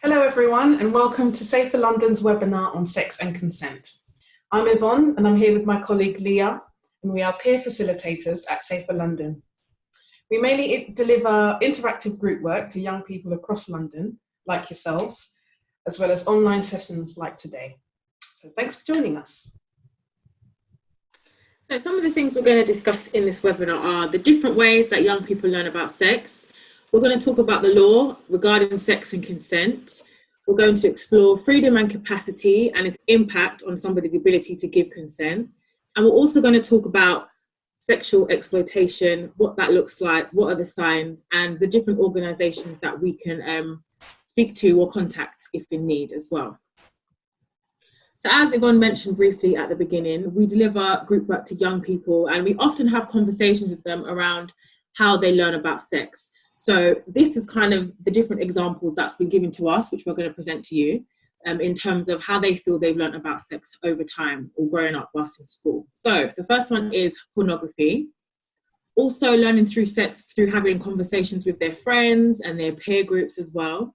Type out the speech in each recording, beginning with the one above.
Hello everyone and welcome to Safer London's webinar on sex and consent. I'm Yvonne and I'm here with my colleague Leah and we are peer facilitators at Safer London. We mainly deliver interactive group work to young people across London, like yourselves, as well as online sessions like today. So thanks for joining us. So some of the things we're going to discuss in this webinar are the different ways that young people learn about sex. We're going to talk about the law regarding sex and consent. We're going to explore freedom and capacity and its impact on somebody's ability to give consent. And we're also going to talk about sexual exploitation, what that looks like, what are the signs, and the different organisations that we can speak to or contact if in need as well. So as Yvonne mentioned briefly at the beginning, we deliver group work to young people and we often have conversations with them around how they learn about sex. So this is kind of the different examples that's been given to us, which we're going to present to you in terms of how they feel they've learned about sex over time or growing up whilst in school. So the first one is pornography. Also learning through sex through having conversations with their friends and their peer groups as well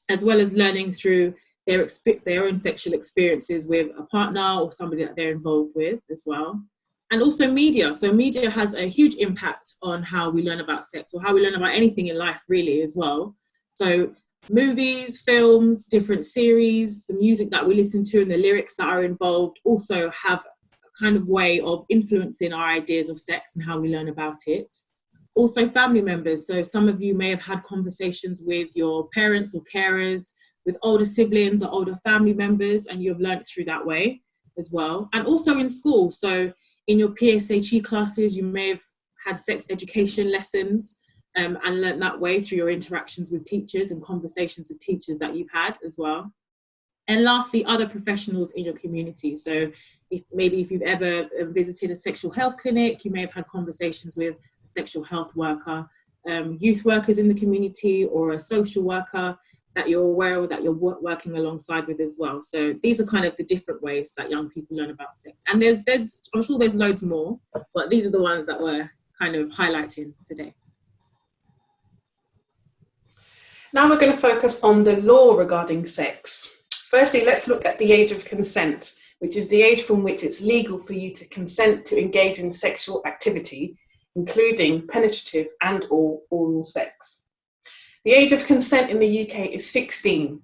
as learning through their own sexual experiences with a partner or somebody that they're involved with as well. And also media. So media has a huge impact on how we learn about sex or how we learn about anything in life really as well. So movies, films, different series, the music that we listen to and the lyrics that are involved also have a kind of way of influencing our ideas of sex and how we learn about it. Also family members. So some of you may have had conversations with your parents or carers, with older siblings or older family members, and you've learned through that way as well. And also in school. So in your PSHE classes, you may have had sex education lessons and learned that way through your interactions with teachers and conversations with teachers that you've had as well. And lastly, other professionals in your community. So if you've ever visited a sexual health clinic, you may have had conversations with a sexual health worker, youth workers in the community, or a social worker that you're aware of, that you're working alongside with as well. So these are kind of the different ways that young people learn about sex. And I'm sure there's loads more, but these are the ones that we're kind of highlighting today. Now we're going to focus on the law regarding sex. Firstly, let's look at the age of consent, which is the age from which it's legal for you to consent to engage in sexual activity, including penetrative and or oral sex. The age of consent in the UK is 16,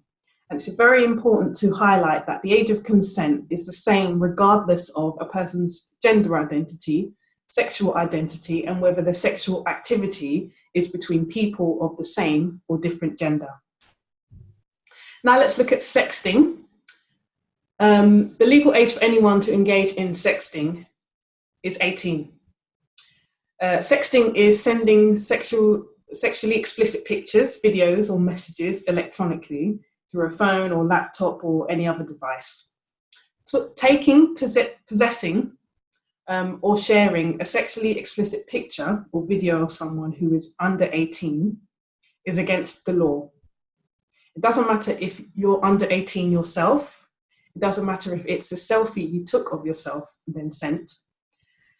and it's very important to highlight that the age of consent is the same regardless of a person's gender identity, sexual identity, and whether the sexual activity is between people of the same or different gender. Now let's look at sexting. The legal age for anyone to engage in sexting is 18. Sexting is sending sexually explicit pictures, videos, or messages electronically through a phone or laptop or any other device. Taking, possessing, or sharing a sexually explicit picture or video of someone who is under 18 is against the law. It doesn't matter if you're under 18 yourself. It doesn't matter if it's a selfie you took of yourself and then sent.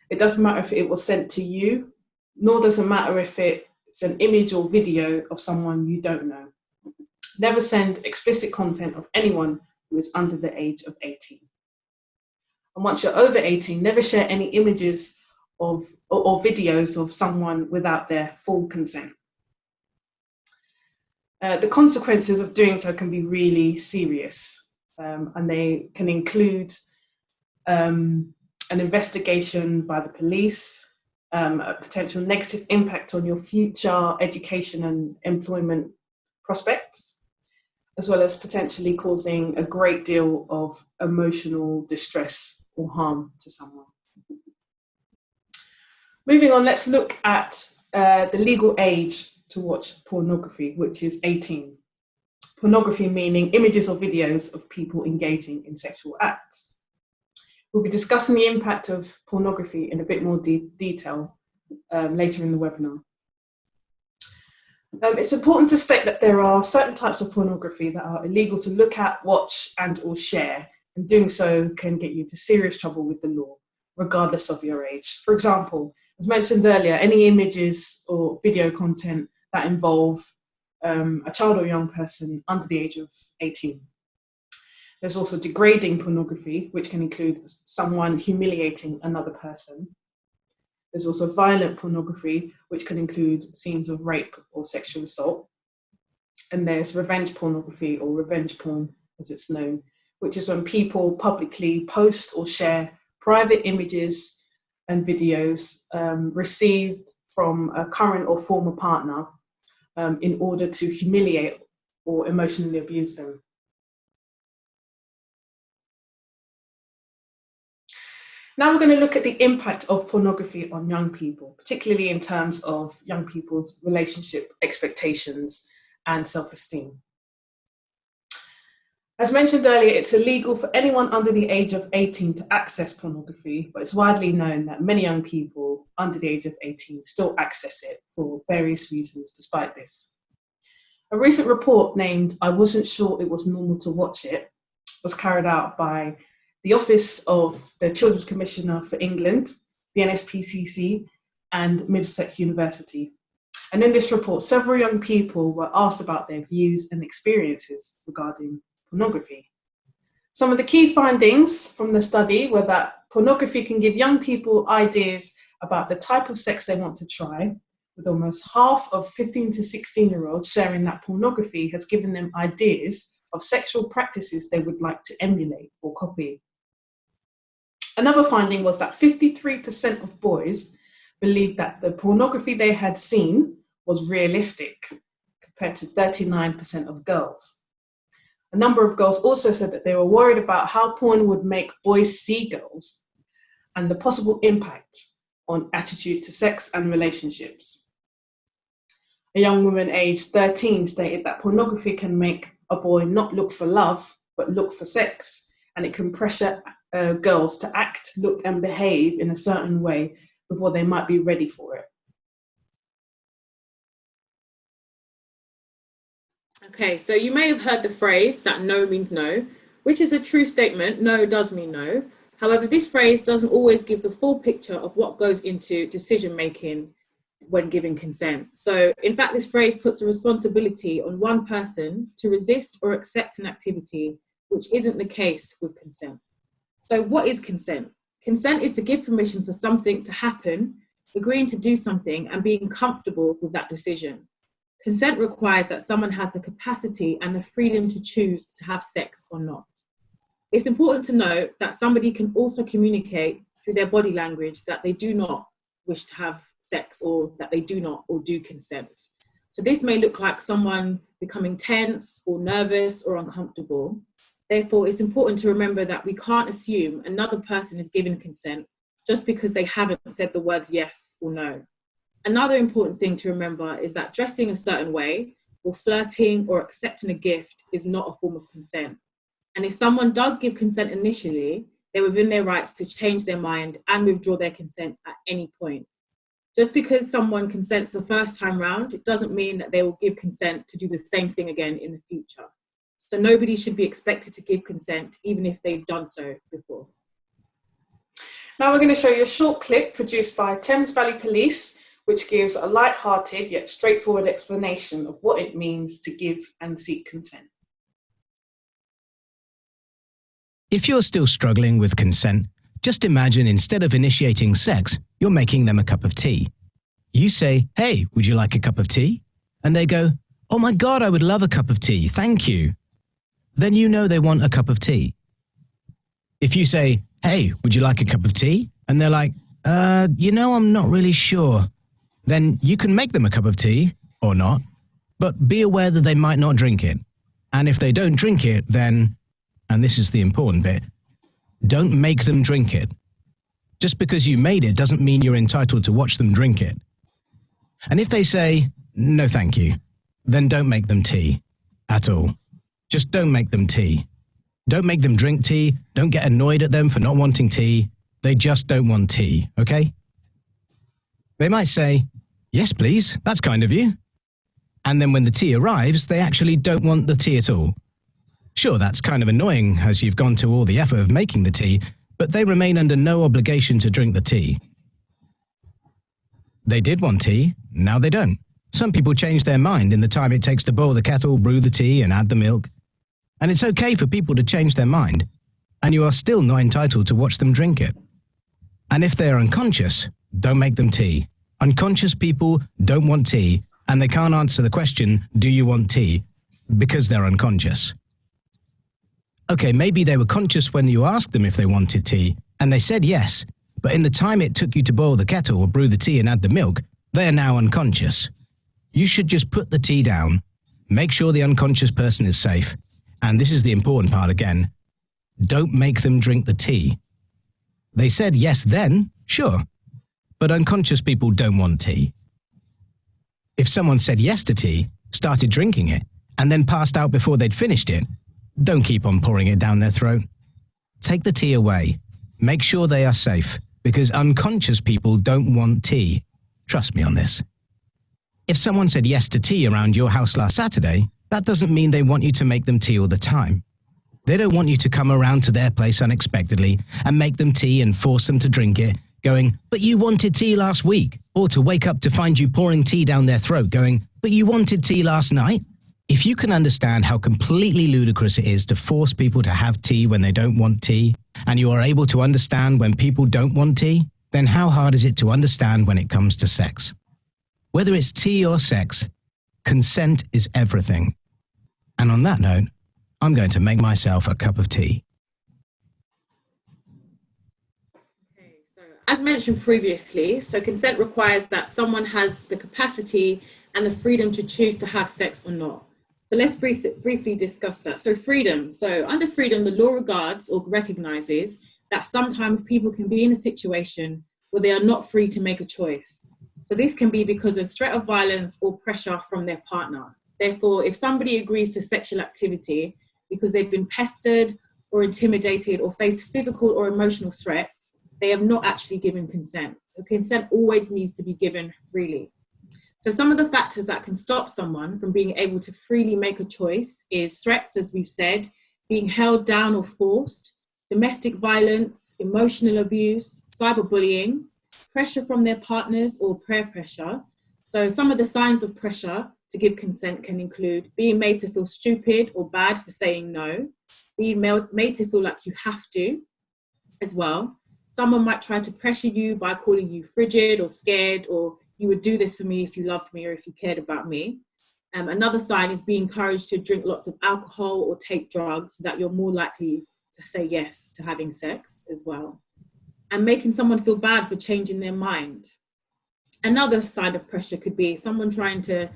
It doesn't matter if it was sent to you, nor does it matter if it's an image or video of someone you don't know. Never send explicit content of anyone who is under the age of 18. And once you're over 18, never share any images or videos of someone without their full consent. The consequences of doing so can be really serious, and they can include an investigation by the police, a potential negative impact on your future education and employment prospects, as well as potentially causing a great deal of emotional distress or harm to someone. Moving on, let's look at the legal age to watch pornography, which is 18. Pornography meaning images or videos of people engaging in sexual acts. We'll be discussing the impact of pornography in a bit more detail later in the webinar. It's important to state that there are certain types of pornography that are illegal to look at, watch, and or share, and doing so can get you to serious trouble with the law, regardless of your age. For example, as mentioned earlier, any images or video content that involve a child or young person under the age of 18. There's also degrading pornography, which can include someone humiliating another person. There's also violent pornography, which can include scenes of rape or sexual assault. And there's revenge pornography, or revenge porn as it's known, which is when people publicly post or share private images and videos received from a current or former partner in order to humiliate or emotionally abuse them. Now we're going to look at the impact of pornography on young people, particularly in terms of young people's relationship expectations and self-esteem. As mentioned earlier, it's illegal for anyone under the age of 18 to access pornography, but it's widely known that many young people under the age of 18 still access it for various reasons despite this. A recent report named "I Wasn't Sure It Was Normal to Watch It" was carried out by the Office of the Children's Commissioner for England, the NSPCC, and Middlesex University. And in this report, several young people were asked about their views and experiences regarding pornography. Some of the key findings from the study were that pornography can give young people ideas about the type of sex they want to try, with almost half of 15 to 16-year-olds sharing that pornography has given them ideas of sexual practices they would like to emulate or copy. Another finding was that 53% of boys believed that the pornography they had seen was realistic, compared to 39% of girls. A number of girls also said that they were worried about how porn would make boys see girls and the possible impact on attitudes to sex and relationships. A young woman aged 13 stated that pornography can make a boy not look for love, but look for sex, and it can pressure girls to act, look, and behave in a certain way before they might be ready for it. Okay, so you may have heard the phrase that no means no, which is a true statement. No does mean no. However, this phrase doesn't always give the full picture of what goes into decision-making when giving consent. So, in fact, this phrase puts a responsibility on one person to resist or accept an activity, which isn't the case with consent. So what is consent? Consent is to give permission for something to happen, agreeing to do something, and being comfortable with that decision. Consent requires that someone has the capacity and the freedom to choose to have sex or not. It's important to note that somebody can also communicate through their body language that they do not wish to have sex, or that they do not or do consent. So this may look like someone becoming tense or nervous or uncomfortable. Therefore, it's important to remember that we can't assume another person is giving consent just because they haven't said the words yes or no. Another important thing to remember is that dressing a certain way, or flirting or accepting a gift, is not a form of consent. And if someone does give consent initially, they're within their rights to change their mind and withdraw their consent at any point. Just because someone consents the first time round, it doesn't mean that they will give consent to do the same thing again in the future. So nobody should be expected to give consent, even if they've done so before. Now we're going to show you a short clip produced by Thames Valley Police, which gives a light-hearted yet straightforward explanation of what it means to give and seek consent. If you're still struggling with consent, just imagine instead of initiating sex, you're making them a cup of tea. You say, "Hey, would you like a cup of tea?" And they go, "Oh my God, I would love a cup of tea, thank you." Then you know they want a cup of tea. If you say, "Hey, would you like a cup of tea?" And they're like, I'm not really sure. Then you can make them a cup of tea, or not, but be aware that they might not drink it. And if they don't drink it, then, and this is the important bit, don't make them drink it. Just because you made it doesn't mean you're entitled to watch them drink it. And if they say, "No thank you," then don't make them tea at all. Just don't make them tea. Don't make them drink tea. Don't get annoyed at them for not wanting tea. They just don't want tea, okay? They might say, "Yes, please, that's kind of you." And then when the tea arrives, they actually don't want the tea at all. Sure, that's kind of annoying as you've gone to all the effort of making the tea, but they remain under no obligation to drink the tea. They did want tea, now they don't. Some people change their mind in the time it takes to boil the kettle, brew the tea, and add the milk. And it's okay for people to change their mind, and you are still not entitled to watch them drink it. And if they are unconscious, don't make them tea. Unconscious people don't want tea, and they can't answer the question, do you want tea? Because they're unconscious. Okay, maybe they were conscious when you asked them if they wanted tea, and they said yes, but in the time it took you to boil the kettle or brew the tea and add the milk, they are now unconscious. You should just put the tea down, make sure the unconscious person is safe, and this is the important part again, don't make them drink the tea. They said yes then, sure, but unconscious people don't want tea. If someone said yes to tea, started drinking it, and then passed out before they'd finished it, don't keep on pouring it down their throat. Take the tea away. Make sure they are safe, because unconscious people don't want tea. Trust me on this. If someone said yes to tea around your house last Saturday, that doesn't mean they want you to make them tea all the time. They don't want you to come around to their place unexpectedly and make them tea and force them to drink it, going, but you wanted tea last week, or to wake up to find you pouring tea down their throat going, but you wanted tea last night. If you can understand how completely ludicrous it is to force people to have tea when they don't want tea, and you are able to understand when people don't want tea, then how hard is it to understand when it comes to sex? Whether it's tea or sex, consent is everything. And on that note, I'm going to make myself a cup of tea. Okay, so as mentioned previously, so consent requires that someone has the capacity and the freedom to choose to have sex or not. So let's briefly discuss that. So freedom. So under freedom, the law regards or recognizes that sometimes people can be in a situation where they are not free to make a choice. So this can be because of threat of violence or pressure from their partner. Therefore, if somebody agrees to sexual activity because they've been pestered or intimidated or faced physical or emotional threats, they have not actually given consent. So consent always needs to be given freely. So some of the factors that can stop someone from being able to freely make a choice is threats, as we've said, being held down or forced, domestic violence, emotional abuse, cyberbullying, pressure from their partners or peer pressure. So some of the signs of pressure to give consent can include being made to feel stupid or bad for saying no, being made to feel like you have to as well. Someone might try to pressure you by calling you frigid or scared, or you would do this for me if you loved me or if you cared about me. Another sign is being encouraged to drink lots of alcohol or take drugs so that you're more likely to say yes to having sex as well. And making someone feel bad for changing their mind. Another sign of pressure could be someone trying to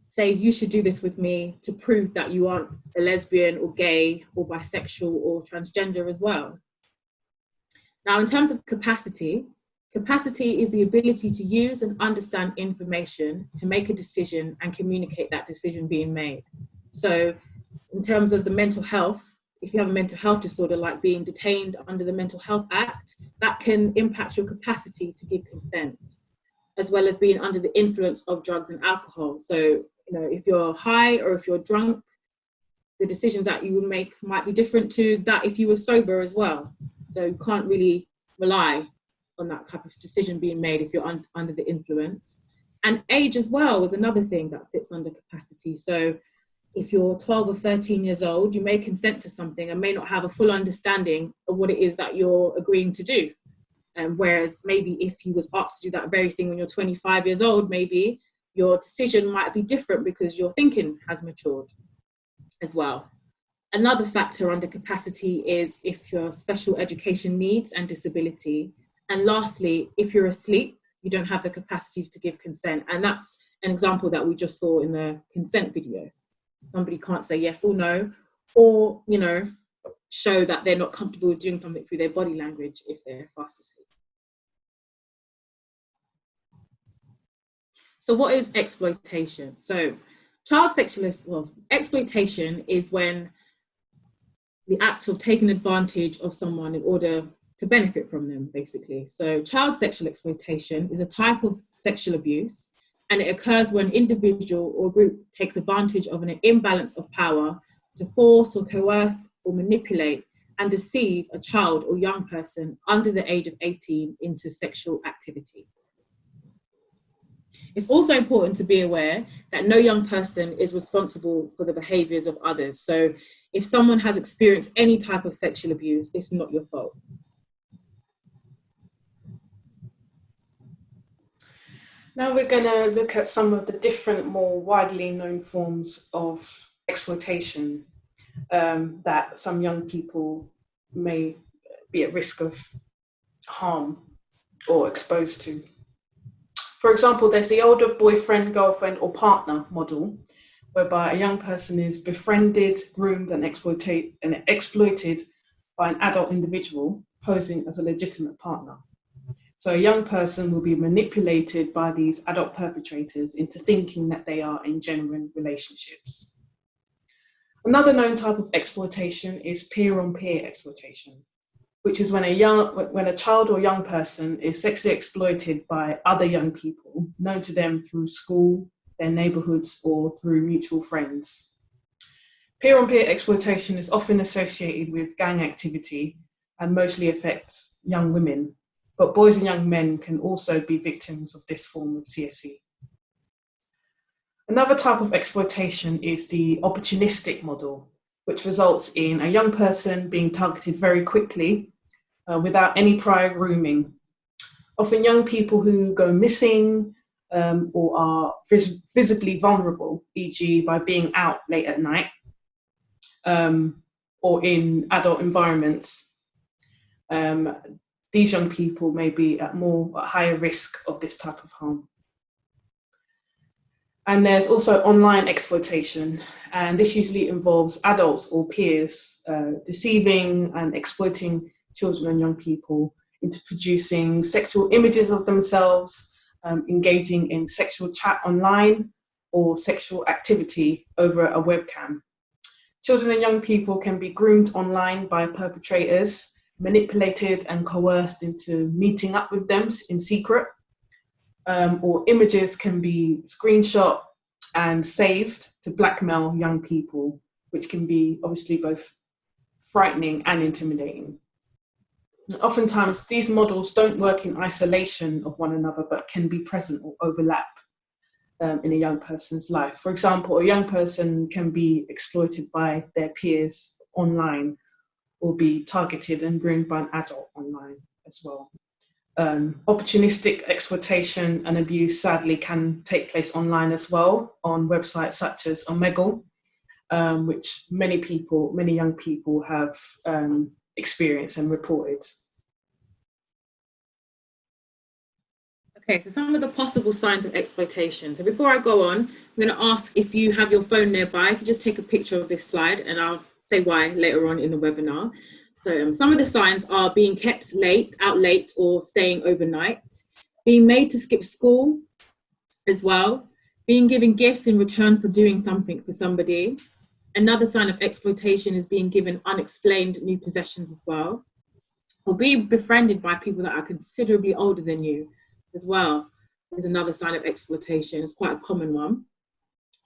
say you should do this with me to prove that you aren't a lesbian or gay or bisexual or transgender as well. Now, in terms of capacity is the ability to use and understand information to make a decision and communicate that decision being made. So in terms of the mental health, if you have a mental health disorder like being detained under the Mental Health Act, that can impact your capacity to give consent, as well as being under the influence of drugs and alcohol. So, if you're high or if you're drunk, the decisions that you will make might be different to that if you were sober as well. So you can't really rely on that type of decision being made if you're under the influence. And age as well is another thing that sits under capacity. So if you're 12 or 13 years old, you may consent to something and may not have a full understanding of what it is that you're agreeing to do. Whereas maybe if you was asked to do that very thing when you're 25 years old, maybe your decision might be different because your thinking has matured as well. Another factor under capacity is if you're special education needs and disability. And lastly, if you're asleep, you don't have the capacity to give consent. And that's an example that we just saw in the consent video. Somebody can't say yes or no, or, show that they're not comfortable with doing something through their body language if they're fast asleep. So what is exploitation? So exploitation is when the act of taking advantage of someone in order to benefit from them, basically. So child sexual exploitation is a type of sexual abuse, and it occurs when an individual or group takes advantage of an imbalance of power to force or coerce or manipulate and deceive a child or young person under the age of 18 into sexual activity. It's also important to be aware that no young person is responsible for the behaviours of others. So if someone has experienced any type of sexual abuse, it's not your fault. Now we're going to look at some of the different, more widely known forms of exploitation that some young people may be at risk of harm or exposed to. For example, there's the older boyfriend, girlfriend, or partner model, whereby a young person is befriended, groomed, and exploited by an adult individual posing as a legitimate partner. So a young person will be manipulated by these adult perpetrators into thinking that they are in genuine relationships. Another known type of exploitation is peer-on-peer exploitation, which is when a child or young person is sexually exploited by other young people known to them through school, their neighbourhoods, or through mutual friends. Peer-on-peer exploitation is often associated with gang activity and mostly affects young women, but boys and young men can also be victims of this form of CSE. Another type of exploitation is the opportunistic model, which results in a young person being targeted very quickly without any prior grooming. Often young people who go missing or are visibly vulnerable, e.g. by being out late at night or in adult environments, these young people may be at higher risk of this type of harm. And there's also online exploitation, and this usually involves adults or peers deceiving and exploiting children and young people into producing sexual images of themselves, engaging in sexual chat online or sexual activity over a webcam. Children and young people can be groomed online by perpetrators, manipulated and coerced into meeting up with them in secret, or images can be screenshot and saved to blackmail young people, which can be obviously both frightening and intimidating. Oftentimes, these models don't work in isolation of one another, but can be present or overlap in a young person's life. For example, a young person can be exploited by their peers online or be targeted and groomed by an adult online as well. Opportunistic exploitation and abuse sadly can take place online as well on websites such as Omegle, which many young people have experienced and reported. Okay, so some of the possible signs of exploitation. So before I go on, I'm going to ask if you have your phone nearby, if you just take a picture of this slide, and I'll say why later on in the webinar. So some of the signs are being kept out late or staying overnight, being made to skip school as well, being given gifts in return for doing something for somebody. Another sign of exploitation is being given unexplained new possessions as well, or being befriended by people that are considerably older than you as well is another sign of exploitation. It's quite a common one.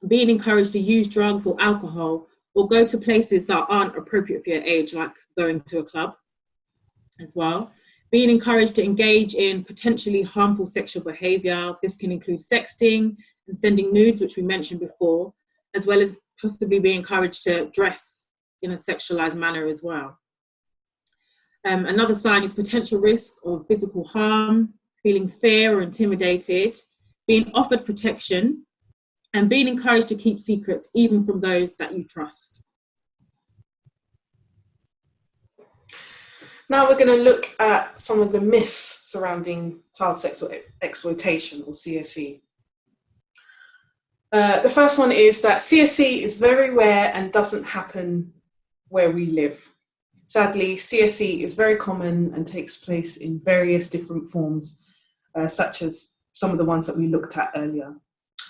Being encouraged to use drugs or alcohol or go to places that aren't appropriate for your age, like going to a club as well. Being encouraged to engage in potentially harmful sexual behaviour. This can include sexting and sending nudes, which we mentioned before, as well as possibly being encouraged to dress in a sexualised manner as well. Another sign is potential risk of physical harm, feeling fear or intimidated, being offered protection, and being encouraged to keep secrets even from those that you trust. Now we're going to look at some of the myths surrounding child sexual exploitation, or CSE. The first one is that CSE is very rare and doesn't happen where we live. Sadly, CSE is very common and takes place in various different forms, such as some of the ones that we looked at earlier.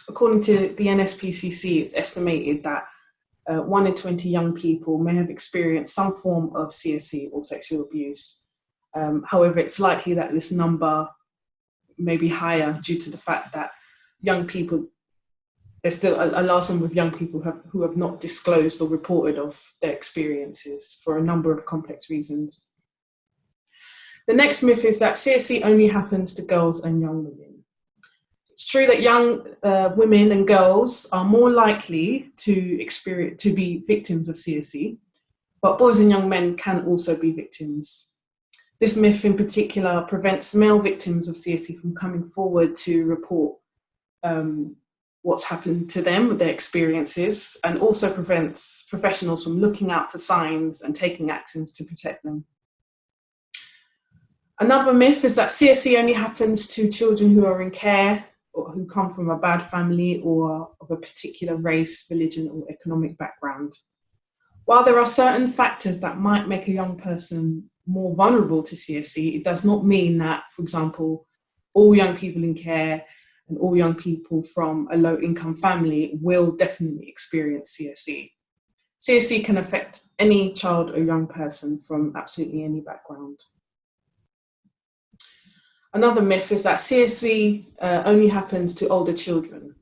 According to the NSPCC, it's estimated that 1 in 20 young people may have experienced some form of CSE or sexual abuse. However, it's likely that this number may be higher due to the fact that young people, there's still a large number of young people who have not disclosed or reported of their experiences for a number of complex reasons. The next myth is that CSE only happens to girls and young women. It's true that young women and girls are more likely to be victims of CSE, but boys and young men can also be victims. This myth in particular prevents male victims of CSE from coming forward to report what's happened to them, their experiences, and also prevents professionals from looking out for signs and taking actions to protect them. Another myth is that CSE only happens to children who are in care or who come from a bad family or of a particular race, religion, or economic background. While there are certain factors that might make a young person more vulnerable to CSE, it does not mean that, for example, all young people in care and all young people from a low-income family will definitely experience CSE. CSE can affect any child or young person from absolutely any background. Another myth is that CSE only happens to older children.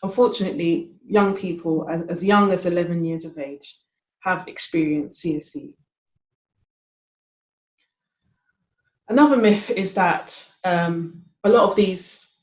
Unfortunately, young people as young as 11 years of age have experienced CSE. Another myth is that a lot of these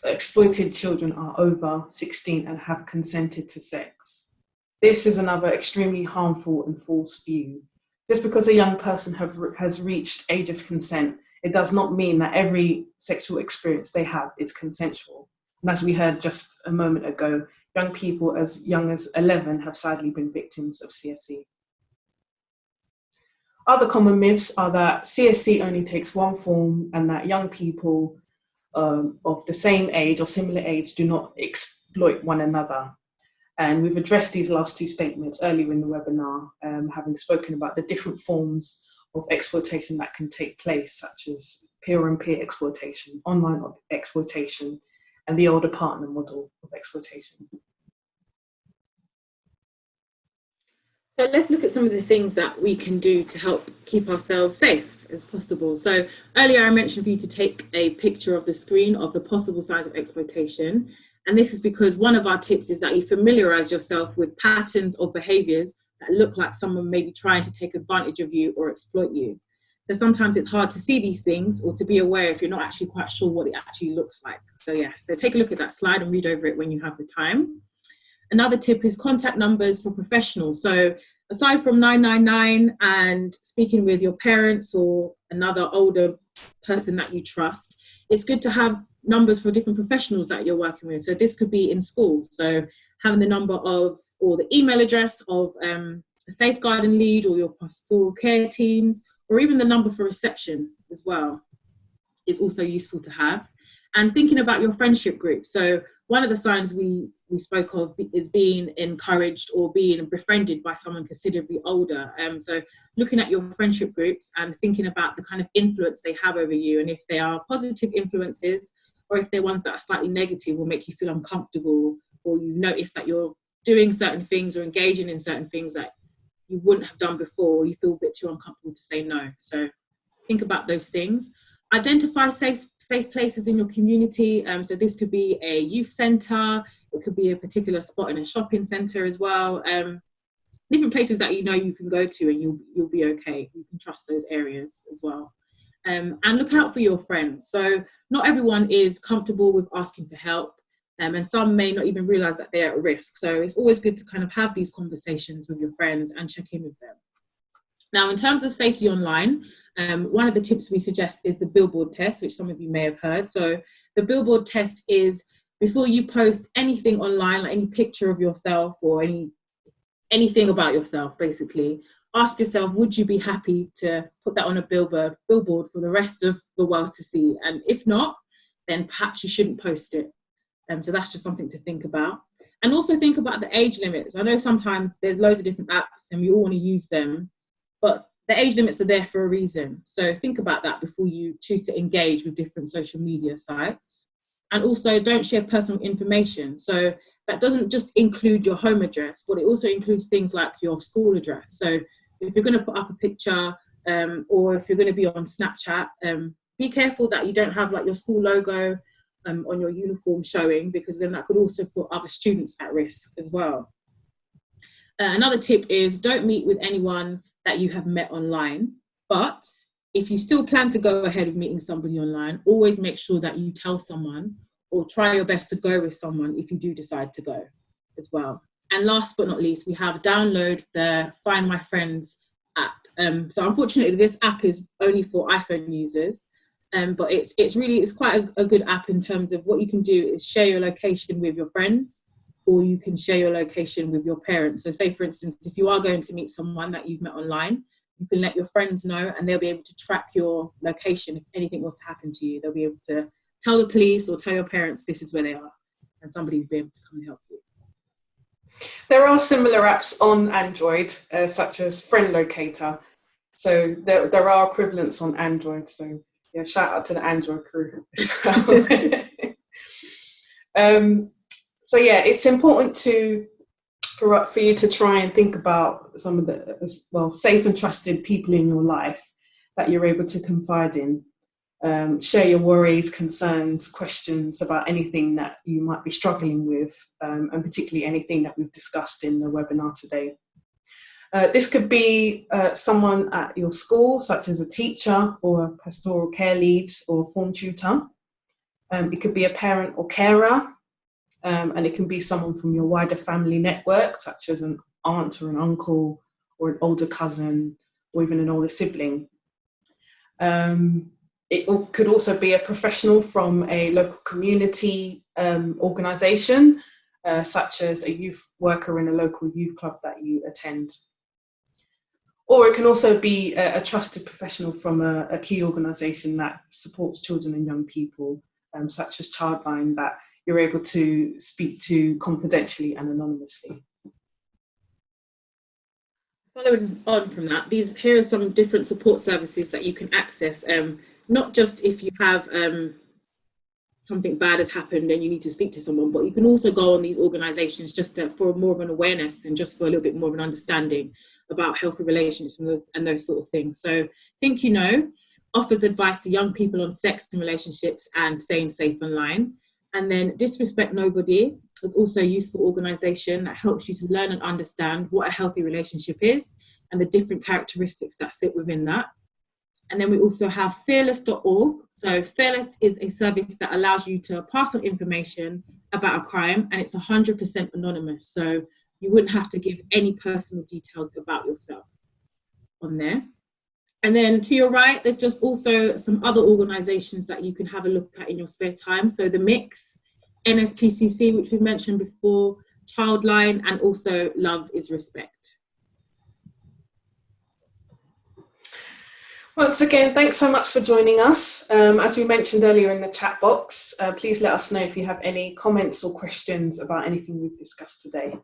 exploited children are over 16 and have consented to sex. This is another extremely harmful and false view. Just because a young person has reached age of consent, it does not mean that every sexual experience they have is consensual. And as we heard just a moment ago, young people as young as 11 have sadly been victims of CSE. Other common myths are that CSE only takes one form and that young people of the same age or similar age do not exploit one another. And we've addressed these last two statements earlier in the webinar, having spoken about the different forms of exploitation that can take place, such as peer-on-peer exploitation, online exploitation, and the older partner model of exploitation. So let's look at some of the things that we can do to help keep ourselves safe as possible. So earlier I mentioned for you to take a picture of the screen of the possible signs of exploitation. And this is because one of our tips is that you familiarize yourself with patterns of behaviors that look like someone may be trying to take advantage of you or exploit you. So sometimes it's hard to see these things or to be aware if you're not actually quite sure what it actually looks like. So so take a look at that slide and read over it when you have the time. Another tip is contact numbers for professionals. So aside from 999 and speaking with your parents or another older person that you trust, it's good to have numbers for different professionals that you're working with. So this could be in schools. So having the number of or the email address of a safeguarding lead or your pastoral care teams, or even the number for reception as well is also useful to have. And thinking about your friendship group. So one of the signs we spoke of is being encouraged or being befriended by someone considerably older. So looking at your friendship groups and thinking about the kind of influence they have over you, and if they are positive influences or if they're ones that are slightly negative will make you feel uncomfortable, or you notice that you're doing certain things or engaging in certain things that you wouldn't have done before, or you feel a bit too uncomfortable to say no. So think about those things. Identify safe places in your community. So this could be a youth centre, it could be a particular spot in a shopping centre as well. Different places that you know you can go to and you'll be okay. You can trust those areas as well. And look out for your friends. So not everyone is comfortable with asking for help, and some may not even realise that they're at risk. So it's always good to kind of have these conversations with your friends and check in with them. Now, in terms of safety online, one of the tips we suggest is the billboard test, which some of you may have heard. So the billboard test is before you post anything online, like any picture of yourself or anything about yourself, basically, ask yourself, would you be happy to put that on a billboard for the rest of the world to see? And if not, then perhaps you shouldn't post it. So that's just something to think about. And also think about the age limits. I know sometimes there's loads of different apps and we all want to use them, but the age limits are there for a reason. So think about that before you choose to engage with different social media sites. And also don't share personal information. So that doesn't just include your home address, but it also includes things like your school address. So if you're going to put up a picture or if you're going to be on Snapchat, be careful that you don't have like your school logo on your uniform showing, because then that could also put other students at risk as well. Another tip is don't meet with anyone that you have met online, but if you still plan to go ahead with meeting somebody online, always make sure that you tell someone or try your best to go with someone if you do decide to go as well. And last but not least, we have download the Find My Friends app. So unfortunately, this app is only for iPhone users, but it's quite a good app in terms of what you can do is share your location with your friends, or you can share your location with your parents. So say, for instance, if you are going to meet someone that you've met online, you can let your friends know and they'll be able to track your location. If anything was to happen to you, they'll be able to tell the police or tell your parents this is where they are, and somebody will be able to come and help you. There are similar apps on Android, such as Friend Locator. So there are equivalents on Android. So yeah, shout out to the Android crew as well. So yeah, it's important for you to try and think about some of the safe and trusted people in your life that you're able to confide in. Share your worries, concerns, questions about anything that you might be struggling with, and particularly anything that we've discussed in the webinar today. This could be someone at your school, such as a teacher or a pastoral care lead or form tutor. It could be a parent or carer, and it can be someone from your wider family network, such as an aunt or an uncle or an older cousin or even an older sibling. It could also be a professional from a local community organisation, such as a youth worker in a local youth club that you attend. Or it can also be a trusted professional from a key organisation that supports children and young people, such as Childline, that you're able to speak to confidentially and anonymously. Following on from that, here are some different support services that you can access. Not just if you have something bad has happened and you need to speak to someone, but you can also go on these organisations just for more of an awareness and just for a little bit more of an understanding about healthy relationships and those sort of things. So Think You Know offers advice to young people on sex and relationships and staying safe online. And then Disrespect Nobody is also a useful organisation that helps you to learn and understand what a healthy relationship is and the different characteristics that sit within that. And then we also have fearless.org. So Fearless is a service that allows you to pass on information about a crime, and it's 100% anonymous. So you wouldn't have to give any personal details about yourself on there. And then to your right, there's just also some other organisations that you can have a look at in your spare time. So The Mix, NSPCC, which we've mentioned before, Childline, and also Love is Respect. Once again, thanks so much for joining us. As we mentioned earlier in the chat box, please let us know if you have any comments or questions about anything we've discussed today.